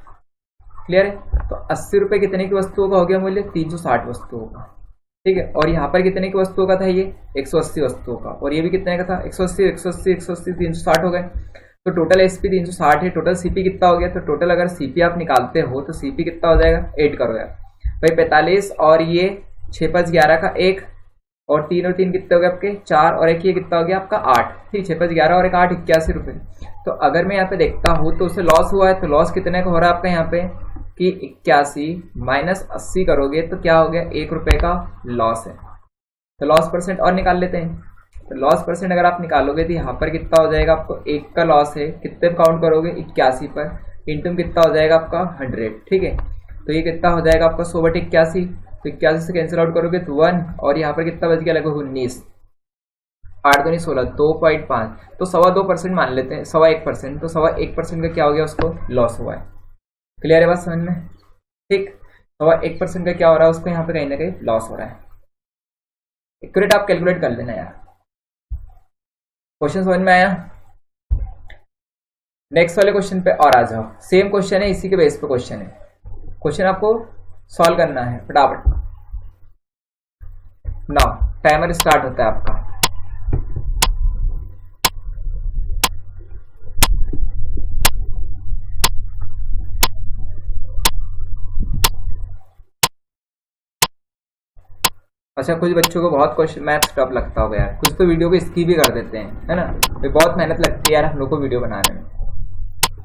क्लियर है। तो 80 रुपए कितने की वस्तुओं का हो गया मूल्य 360 वस्तुओं का। ठीक है। और यहाँ पर कितने की वस्तुओं का था ये 180 वस्तुओं का, और ये भी कितने का था 180 180 180 360 हो गए। तो टोटल एसपी 360 है। टोटल सीपी कितना हो गया, तो टोटल अगर सीपी आप निकालते हो तो सीपी कितना हो जाएगा 8 करो यार भाई 45, और ये 6 5 11 का 1, और 3 और 3 कितने हो गए आपके 4, और एक ये कितना हो गया आपका 8। ठीक 6 5 11 और एक 8 81 रुपये। तो अगर मैं यहाँ पे देखता हूँ तो उसे लॉस हुआ है, तो लॉस कितने का हो रहा है आपका यहाँ पे कि 81 माइनस 80 करोगे तो क्या हो गया 1 रुपए का लॉस है। तो लॉस परसेंट और निकाल लेते हैं। तो लॉस परसेंट अगर आप निकालोगे तो यहाँ पर कितना हो जाएगा आपको 1 का लॉस है, कितने पर काउंट करोगे 81 पर, इंटू कितना हो जाएगा आपका 100। ठीक है। तो ये कितना हो जाएगा आपका 100/81। तो 81 से कैंसिल आउट करोगे तो 1, और यहाँ पर कितना बच गया लगभग 19, 8 दूनी 16 2.5, तो 2.25% मान लेते हैं 1.25%। तो 1.25% का क्या हो गया उसको लॉस हुआ है। क्लियर है बात समझ में। ठीक 1.25% का क्या हो रहा है उसको यहाँ पे कहीं ना कहीं लॉस हो रहा है। एक्यूरेट आप कैलकुलेट कर लेना यार। क्वेश्चन समझ में आया। नेक्स्ट वाले क्वेश्चन पे और आ जाओ। सेम क्वेश्चन है, इसी के बेस पे क्वेश्चन है। क्वेश्चन आपको सॉल्व करना है फटाफट। नाउ टाइमर स्टार्ट होता है आपका। अच्छा कुछ बच्चों को बहुत क्वेश्चन मैथ्स टफ लगता होगा यार, कुछ तो वीडियो को स्किप भी कर देते हैं, है ना। तो बहुत मेहनत लगती है यार हम लोग को वीडियो बनाने में।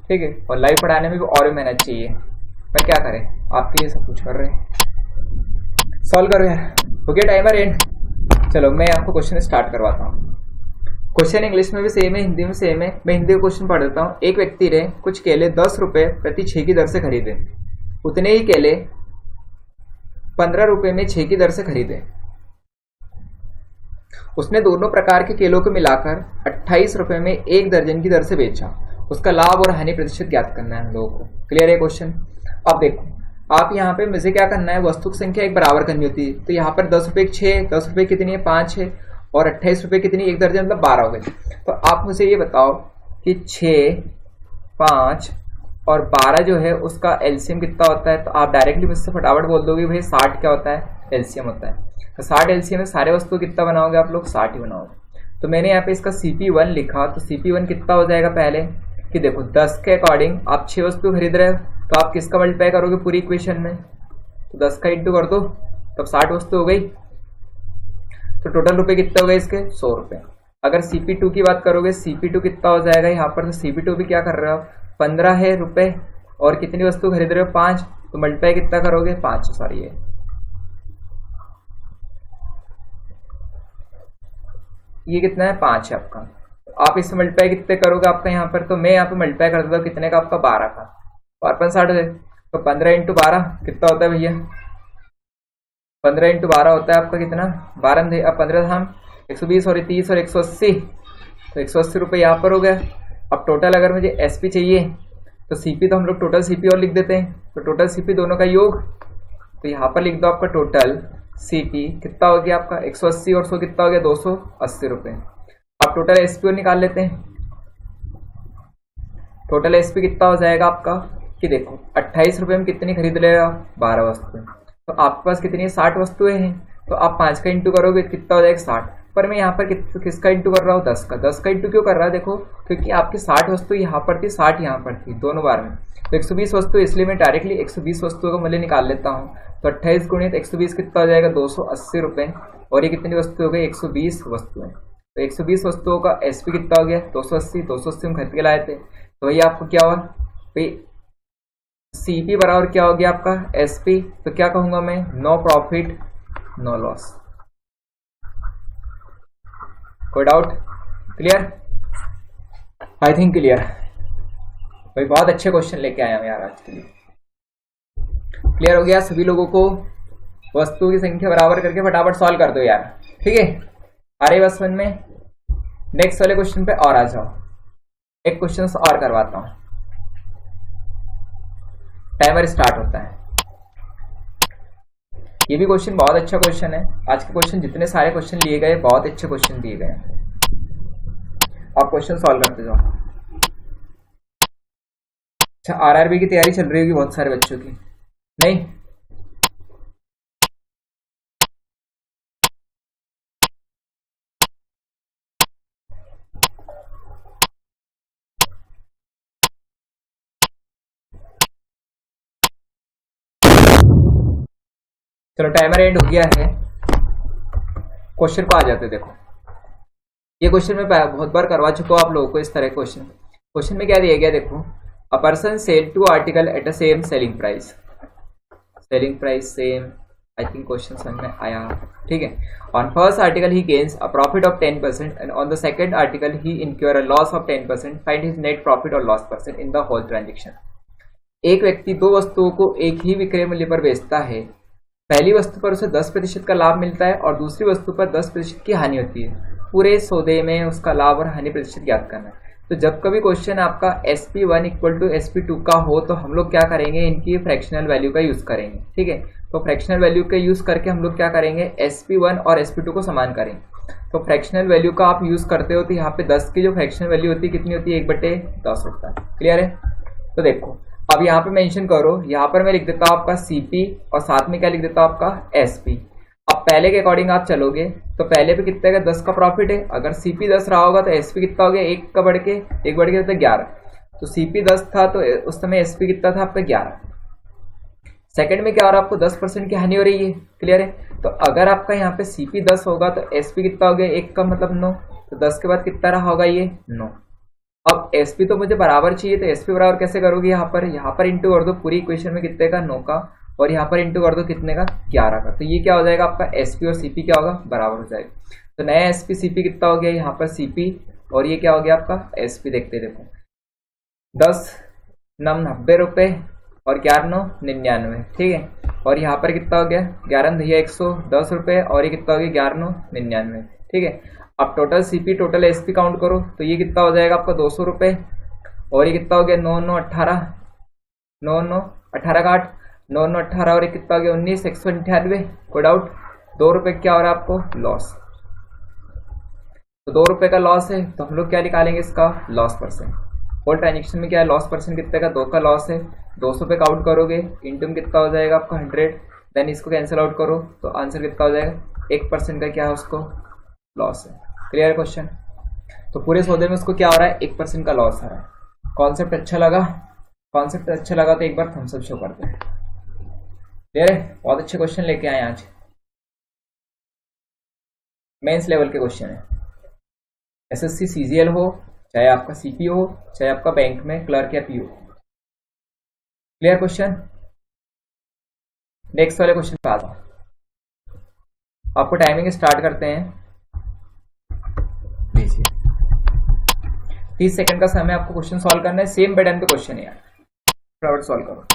ठीक है। और लाइव पढ़ाने में भी और भी मेहनत चाहिए। भाई क्या करें, आपके लिए सब कुछ कर रहे हैं। सॉल्व करो यार। हो गया टाइमर एंड। चलो मैं आपको क्वेश्चन स्टार्ट करवाता हूँ। क्वेश्चन इंग्लिश में भी सेम है, हिंदी में सेम है। मैं हिंदी का क्वेश्चन पढ़ देता हूँ। एक व्यक्ति ने कुछ केले 10 रुपये प्रति 6 की दर से खरीदे। उतने ही केले 15 रुपये में 6 की दर से खरीदे। उसने दोनों प्रकार के केलों को मिलाकर 28 रुपये में 1 दर्जन की दर से बेचा। उसका लाभ और हानि प्रतिशत ज्ञात करना है हम लोगों को। क्लियर है क्वेश्चन। अब देखो आप यहाँ पे मुझे क्या करना है, वस्तु की संख्या एक बराबर करनी होती है। तो यहाँ पर 10 रुपये 6, 10 रुपये कितनी है 5 है, और 28 रुपये कितनी 1 दर्जन मतलब 12 हो गए। तो आप मुझे ये बताओ कि 6, 5 और 12 जो है उसका एलसीएम कितना होता है। तो आप डायरेक्टली मुझसे फटाफट बोल दोगे भाई 60 क्या होता है एलसीएम होता है। तो 60 एलसीएम में सारे वस्तु कितना बनाओगे आप लोग 60 ही बनाओगे। तो मैंने यहाँ पे इसका CP1 लिखा। तो CP1 कितना हो जाएगा पहले कि देखो 10 के अकॉर्डिंग आप 6 वस्तु खरीद रहे हो, तो आप किसका मल्टीप्लाई करोगे पूरी इक्वेशन में, तो 10 का इंटू कर दो तब 60 वस्तु हो गई। तो टोटल रुपए कितने हो गए इसके 100 रुपये। अगर CP2 की बात करोगे CP2 कितना हो जाएगा यहाँ पर, तो CP2 भी क्या कर रहे हो 15 है रुपए, और कितनी वस्तु खरीद रहे हो 5, तो मल्टीप्लाई कितना करोगे 5, सॉरी ये कितना है 5 है आपका। तो आप इससे मल्टीप्लाई कितने करोगे आपका यहाँ पर, तो मैं यहाँ पे मल्टीप्लाई कर देता हूँ कितने का आपका 12 का, और 60 है। तो 15 × 12 कितना होता है भैया 15 × 12 होता है आपका कितना 12 थे, अब 15 हम 120 और 30 और 180, तो 180 रुपये यहाँ पर हो गया। अब टोटल अगर मुझे एसपी चाहिए तो सीपी तो हम लोग टोटल सीपी और लिख देते हैं। तो टोटल सीपी दोनों का योग, तो यहाँ पर लिख दो आपका टोटल सीपी कितना हो गया आपका 180 और 100 कितना हो गया 280 रुपये। आप टोटल एसपी और निकाल लेते हैं। टोटल एसपी कितना हो जाएगा आपका कि देखो 28 रुपये में कितनी खरीद लेगा 12 वस्तुएं, तो आपके पास कितनी 60 वस्तुएं हैं। तो आप 5 का इंटू करोगे कितना हो जाएगा 60, पर मैं यहाँ पर किसका इंटू कर रहा हूँ 10 का। 10 का इंटू क्यों कर रहा है देखो, क्योंकि आपकी 60 वस्तु यहाँ पर थी 60 यहाँ पर थी दोनों बार में, तो 120 वस्तु, इसलिए मैं डायरेक्टली 120 वस्तुओं का मूल्य निकाल लेता हूँ। तो 28 गुणित 120 कितना हो जाएगा 280 रुपये, और ये कितनी वस्तु हो गई 120 वस्तुएं। तो 120 वस्तुओं का एसपी कितना हो गया 280 हम खरीद के लाए थे। तो वही आपको क्या हुआ भाई सीपी बराबर क्या हो गया आपका एसपी, तो क्या कहूंगा मैं नो प्रॉफिट नो लॉस। कोई doubt? Clear? I think clear. भाई बहुत अच्छे क्वेश्चन लेके आया हूं यार आज के लिए। क्लियर हो गया सभी लोगों को? वस्तुओं की संख्या बराबर करके फटाफट सॉल्व कर दो यार, ठीक है। आ रही बस समझ में? नेक्स्ट वाले क्वेश्चन पे और आ जाओ, एक क्वेश्चन और करवाता हूं। टाइमर स्टार्ट होता है। ये भी क्वेश्चन बहुत अच्छा क्वेश्चन है। आज के क्वेश्चन जितने सारे क्वेश्चन लिए गए बहुत अच्छे क्वेश्चन दिए गए। आप क्वेश्चन सॉल्व करते जाओ। अच्छा, आरआरबी की तैयारी चल रही होगी बहुत सारे बच्चों की, नहीं? चलो टाइमर एंड हो गया है। क्वेश्चन को आ जाते देखो। ये क्वेश्चन मैं बहुत बार करवा चुका हूं आप लोगों को इस तरह क्वेश्चन में क्या दिया गया देखो। A person sell 2 article at a same selling price same. I think question समझ में आया, ठीक है। On first article he gains a profit of 10% and on the second article he incur a loss of 10%। Find his net profit और loss percent in the whole transaction. एक व्यक्ति दो वस्तुओं को एक ही विक्रय मूल्य पर बेचता है। पहली वस्तु पर उसे 10% का लाभ मिलता है और दूसरी वस्तु पर 10% की हानि होती है। पूरे सौदे में उसका लाभ और हानि प्रतिशत ज्ञात करना है। तो जब कभी क्वेश्चन आपका SP1 इक्वल टू SP2 का हो तो हम लोग क्या करेंगे, इनकी फ्रैक्शनल वैल्यू का यूज करेंगे, ठीक है। तो फ्रैक्शनल वैल्यू का यूज करके हम लोग क्या करेंगे, SP1 और SP2 को समान करेंगे। तो फ्रैक्शनल वैल्यू का आप यूज करते हो तो यहाँ पे 10 की जो फ्रैक्शनल वैल्यू होती है कितनी होती है, 1/10 होता है। क्लियर है? तो देखो अब यहाँ पे मेंशन करो, यहाँ पर मैं लिख देता हूँ आपका CP और साथ में क्या लिख देता हूँ आपका SP। अब पहले के अकॉर्डिंग आप चलोगे तो पहले पे कितने का 10 का प्रॉफिट है। अगर CP 10 रहा होगा तो SP कितना हो गया, 1 बढ़ के 11। तो CP 10 था तो उस समय SP कितना था आपका 11। सेकंड में क्या हो रहा है, आपको 10% की हानि हो रही है। क्लियर है? तो अगर आपका यहाँ पे CP 10 होगा तो SP कितना हो गया, 1 का मतलब 9। तो 10 के बाद कितना रहा होगा ये 9। अब SP तो मुझे बराबर चाहिए, तो SP बराबर कैसे करोगे, यहाँ पर इंटू कर दो पूरी इक्वेशन में कितने का, 9 का, और यहाँ पर इंटू कर दो कितने का, 11 का। तो ये क्या हो जाएगा आपका SP और CP क्या होगा, बराबर हो जाएगा। तो नया SP CP कितना हो गया, यहाँ पर CP और ये क्या हो गया आपका SP। देखते देखो 10 9 90 रुपये और 11 9 99, ठीक है। और यहाँ पर कितना हो गया, 11 भैया 110 रुपये और ये कितना हो गया 11 9 99, ठीक है। अब total CP total SP count करो तो ये कितना हो जाएगा आपका 200 रुपये और ये कितना हो गया 9 9 18 9 9 18 का 8 9 9 18 और ये कितना हो गया 19 198। कोई डाउट? 2 रुपये क्या हो रहा है आपको लॉस। तो 2 रुपये का लॉस है तो हम लोग क्या निकालेंगे इसका लॉस परसेंट। होल ट्रांजेक्शन में क्या है लॉस परसेंट कितने का, 2 का लॉस है। 200 पे काउंट करोगे इंटू में कितना हो जाएगा आपका 100, देन इसको कैंसिल आउट करो तो आंसर कितना हो जाएगा, 1% का क्या है उसको लॉस है। Clear question? तो पूरे सौदे में उसको क्या हो रहा है, 1% का लॉस आ रहा है। कॉन्सेप्ट अच्छा लगा? कॉन्सेप्ट अच्छा लगा तो एक बार थम्स अप शो करते हैं। क्लियर है? बहुत अच्छे क्वेश्चन लेके आए आज, मेंस लेवल के क्वेश्चन है। SSC CGL हो, चाहे आपका CP हो, चाहे आपका बैंक में क्लर्क या PO। Clear question? नेक्स्ट वाले क्वेश्चन पे आ जाओ। आपको टाइमिंग स्टार्ट करते हैं, 30 सेकंड का समय आपको क्वेश्चन सॉल्व करना है। सेम पैटर्न पे क्वेश्चन है यार, फटाफट सॉल्व करो।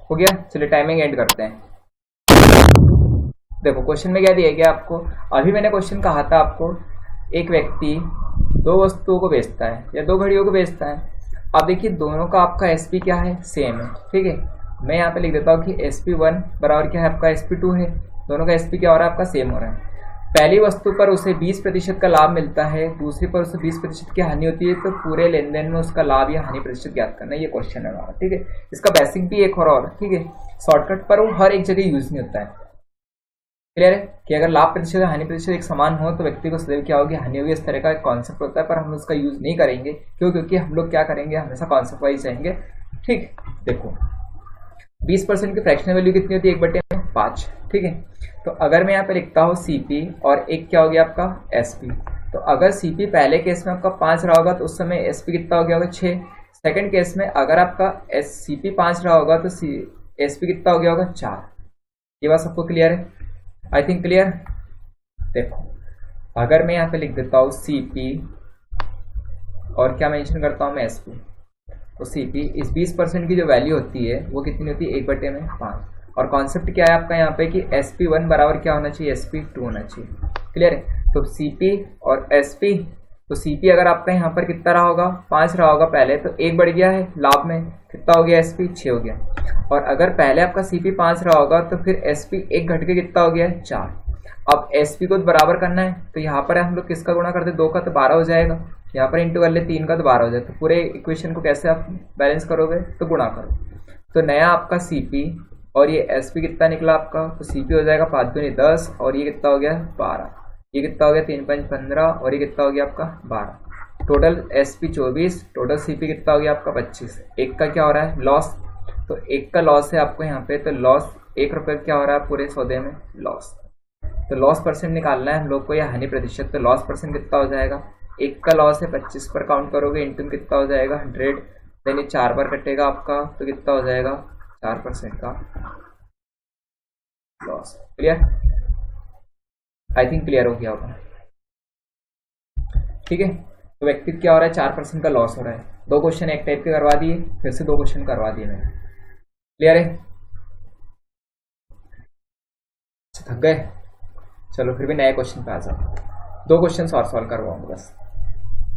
हो गया? चलिए टाइमिंग एंड करते हैं। देखो क्वेश्चन में क्या दिया गया आपको, अभी मैंने क्वेश्चन कहा था आपको, एक व्यक्ति दो वस्तुओं को बेचता है या दो घड़ियों को बेचता है। अब देखिए दोनों का आपका SP क्या है, सेम है, ठीक है। मैं यहाँ पे लिख देता हूँ कि SP1 बराबर क्या है आपका SP2 है। दोनों का SP क्या हो रहा है आपका सेम हो रहा है। पहली वस्तु पर उसे 20% का लाभ मिलता है, दूसरी पर उसे 20% की हानि होती है। तो पूरे लेन देन में उसका लाभ या हानि प्रतिशत ज्ञात करना है, ये क्वेश्चन है हमारा, ठीक है। इसका बेसिक भी एक और ठीक है, शॉर्टकट पर वो हर एक जगह यूज नहीं होता है। क्लियर है कि अगर लाभ प्रतिशत हानि प्रतिशत एक समान हो तो व्यक्ति को सदैव क्या होगी, हानि होगी। इस तरह का एक कॉन्सेप्ट होता है, पर हम उसका यूज नहीं करेंगे। क्यों? क्योंकि हम लोग क्या करेंगे, हमेशा कॉन्सेप्ट वाइज जाएंगे। ठीक, देखो 20% की फ्रैक्शनल वैल्यू कितनी होती है, 1/5, ठीक है। तो अगर मैं यहाँ पे लिखता हूँ CP और एक क्या हो गया आपका SP, तो अगर CP पहले केस में आपका 5 रहा होगा तो उस समय SP कितना हो गया होगा 6। सेकंड केस में अगर आपका CP 5 रहा होगा तो SP कितना हो गया होगा 4। ये बात सबको क्लियर है? I think clear. देखो अगर मैं यहाँ पे लिख देता हूँ CP और क्या मेंशन करता हूँ मैं SP, तो CP इस 20% की जो वैल्यू होती है वो कितनी होती है 1/5। और कॉन्सेप्ट क्या है आपका यहाँ पे कि SP1 बराबर क्या होना चाहिए SP2 होना चाहिए। क्लियर है? तो CP और SP, तो CP अगर आपका यहाँ पर कितना रहा होगा 5 रहा होगा पहले, तो 1 बढ़ गया है लाभ में, कितना हो गया SP 6 हो गया। और अगर पहले आपका CP 5 रहा होगा तो फिर SP 1 घट के कितना हो गया है 4। अब SP को बराबर करना है तो यहाँ पर हम लोग किसका गुणा करते 2 का तो 12 हो जाएगा, यहाँ पर इंटू कर ले 3 का तो 12 हो जाए। तो पूरे इक्वेशन को कैसे आप बैलेंस करोगे तो गुणा करो। तो नया आपका CP और ये SP कितना निकला आपका, तो CP हो जाएगा 5 दूनी 10 और ये कितना हो गया 12। ये कितना हो गया 3 5 15 और ये कितना हो गया आपका 12। टोटल SP 24, टोटल CP कितना हो गया आपका 25। एक का क्या हो रहा है लॉस, तो एक का लॉस है आपको यहाँ पे, तो लॉस 1 रुपये क्या हो रहा है पूरे सौदे में लॉस। तो लॉस परसेंट निकालना है हम लोग को या हानि प्रतिशत। तो लॉस परसेंट कितना हो जाएगा, एक का लॉस है 25 पर काउंट करोगे इंटू कितना हो जाएगा 100, देन 4 बार कटेगा आपका तो कितना हो जाएगा 4% का loss. Clear? I think clear हो गया होगा। ठीक है, तो व्यक्ति क्या हो रहा है 4% का लॉस हो रहा है। 2 क्वेश्चन एक टाइप के करवा दिए, फिर से 2 क्वेश्चन करवा दिए मैंने। क्लियर है? थक गए? चलो फिर भी नए क्वेश्चन पे आ जाओ। 2 क्वेश्चन और सॉल्व करवाऊंगा बस।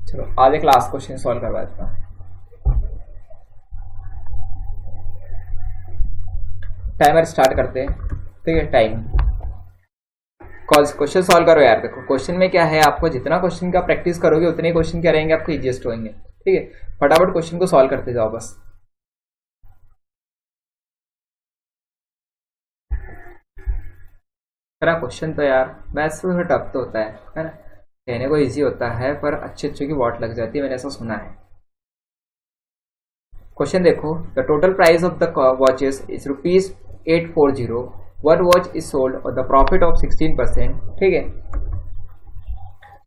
चलो आज एक लास्ट क्वेश्चन सॉल्व करवा देता हूँ। टाइमर स्टार्ट करते हैं। ठीक है, टाइम क्वेश्चन सॉल्व करो यार। देखो क्वेश्चन में क्या है, आपको जितना क्वेश्चन का प्रैक्टिस करोगे उतने क्वेश्चन क्या रहेंगे आपको इजीएस्ट होंगे। ठीक है, फटाफट क्वेश्चन को सॉल्व करते जाओ बस। मेरा क्वेश्चन तो यार मैथ्स से थोड़ा टफ तो होता है ना, कहने को इजी होता है पर अच्छे अच्छे की वॉट लग जाती है, मैंने ऐसा सुना है। क्वेश्चन देखो, the total price of the watches is ₹840। One watch is sold और द प्रॉफिट ऑफ 16%। ठीक है,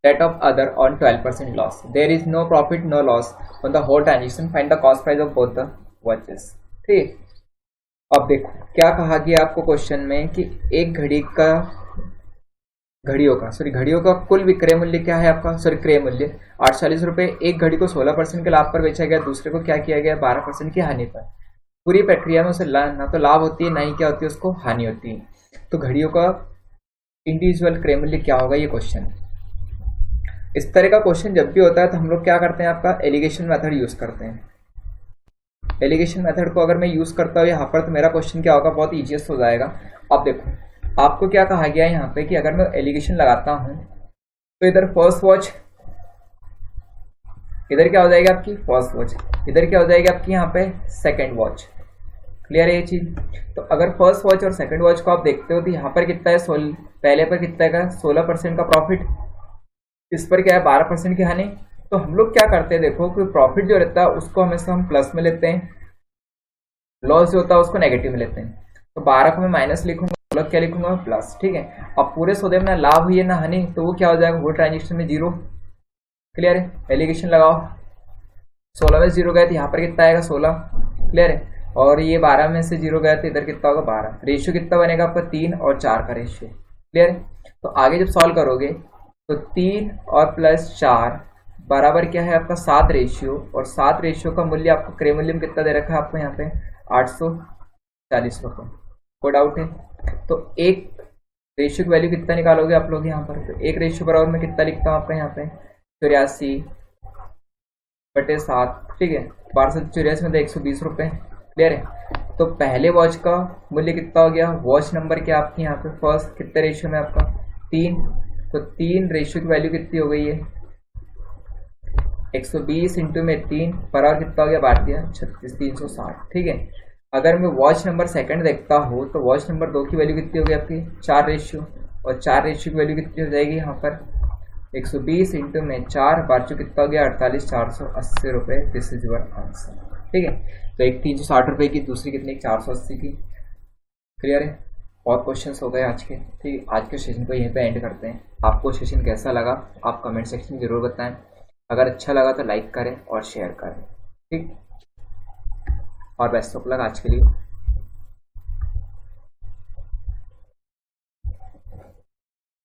that of other on 12% loss. There is no profit no loss on the whole transaction. Find the cost price of both the watches. ठीक, अब देखो क्या कहा गया आपको क्वेश्चन में कि एक घड़ियों का कुल विक्रय मूल्य क्या है आपका, क्रय मूल्य 48 रुपये। एक घड़ी को 16% के लाभ पर बेचा गया, दूसरे को क्या किया गया 12% की हानि पर। पूरी प्रक्रिया में उसे ना तो लाभ होती है ना ही क्या होती है उसको हानि होती है। तो घड़ियों का इंडिविजुअल क्रय मूल्य क्या होगा, ये क्वेश्चन। इस तरह का क्वेश्चन जब भी होता है तो हम लोग क्या करते हैं, आपका एलिगेशन मेथड यूज करते हैं। एलिगेशन मेथड को अगर मैं यूज करता हूँ यहाँ पर तो मेरा क्वेश्चन क्या होगा, बहुत इजीएस्ट हो जाएगा। अब देखो आपको क्या कहा गया है यहाँ पे कि अगर मैं एलिगेशन लगाता हूँ तो इधर फर्स्ट वॉच, इधर क्या हो जाएगी आपकी फर्स्ट वॉच, इधर क्या हो जाएगी आपकी यहाँ पे सेकेंड वॉच। क्लियर है ये चीज? तो अगर फर्स्ट वॉच और सेकेंड वॉच को आप देखते हो तो यहाँ पर कितना है, पहले पर कितना का 16% का प्रॉफिट, इस पर क्या है 12% की हानि। तो हम लोग क्या करते हैं, देखो कि प्रॉफिट जो रहता है उसको हमेशा हम प्लस में लेते हैं, लॉस जो होता है उसको नेगेटिव में लेते हैं। तो 12 को मैं माइनस लिखूंगा, मतलब क्या लिखूंगा प्लस। ठीक है, अब पूरे सौदे में ना लाभ हुई है ना हानि, तो वो क्या हो जाएगा, वो ट्रांजेक्शन में 0। क्लियर है? एलिगेशन लगाओ, 16 में 0 गए तो यहाँ पर कितना आएगा 16। क्लियर है? और ये 12 में से 0 गया तो इधर कितना होगा 12। रेशियो कितना बनेगा आपका 3 और 4 का रेशियो। क्लियर है? तो आगे जब सॉल्व करोगे तो 3 और प्लस 4 बराबर क्या है आपका 7 रेशियो, और 7 रेशियो का मूल्य आपको क्रय मूल्य में कितना दे रखा है आपको यहाँ पे 840 रुपये। कोई डाउट है? तो एक रेशियो की वैल्यू कितना निकालोगे आप लोग यहाँ पर, तो एक रेशियो बराबर में कितना लिखता हूँ आपका यहाँ पे 84/7। ठीक है, 1284 में 120 रुपये। क्लियर है? तो पहले वॉच का मूल्य कितना हो गया, वॉच नंबर क्या आपकी यहाँ पे फर्स्ट कितने रेशियो में आपका 3, तो 3 रेशियो की वैल्यू कितनी हो गई है 120 इंटू में 3 पर आवर कितना हो गया, बांट दिया 36,360। ठीक है, अगर मैं वॉच नंबर सेकंड देखता हूँ तो वॉच नंबर 2 की वैल्यू कितनी होगी आपकी 4 रेशियो, और 4 रेशियो की वैल्यू कितनी हो जाएगी यहाँ पर 120 इंटू में 4 बार कितना हो गया 48,480 रुपये। This is your answer. ठीक है, तो एक 360 रुपये की, दूसरी कितनी 480 की। क्लियर है? और क्वेश्चंस हो गए आज के। ठीक है, आज के सेशन को यहीं पे एंड करते हैं। आपको सेशन कैसा लगा आप कमेंट सेक्शन में ज़रूर बताएं। अगर अच्छा लगा तो लाइक करें और शेयर करें। ठीक। और बेस्ट ऑफ लक आज के लिए।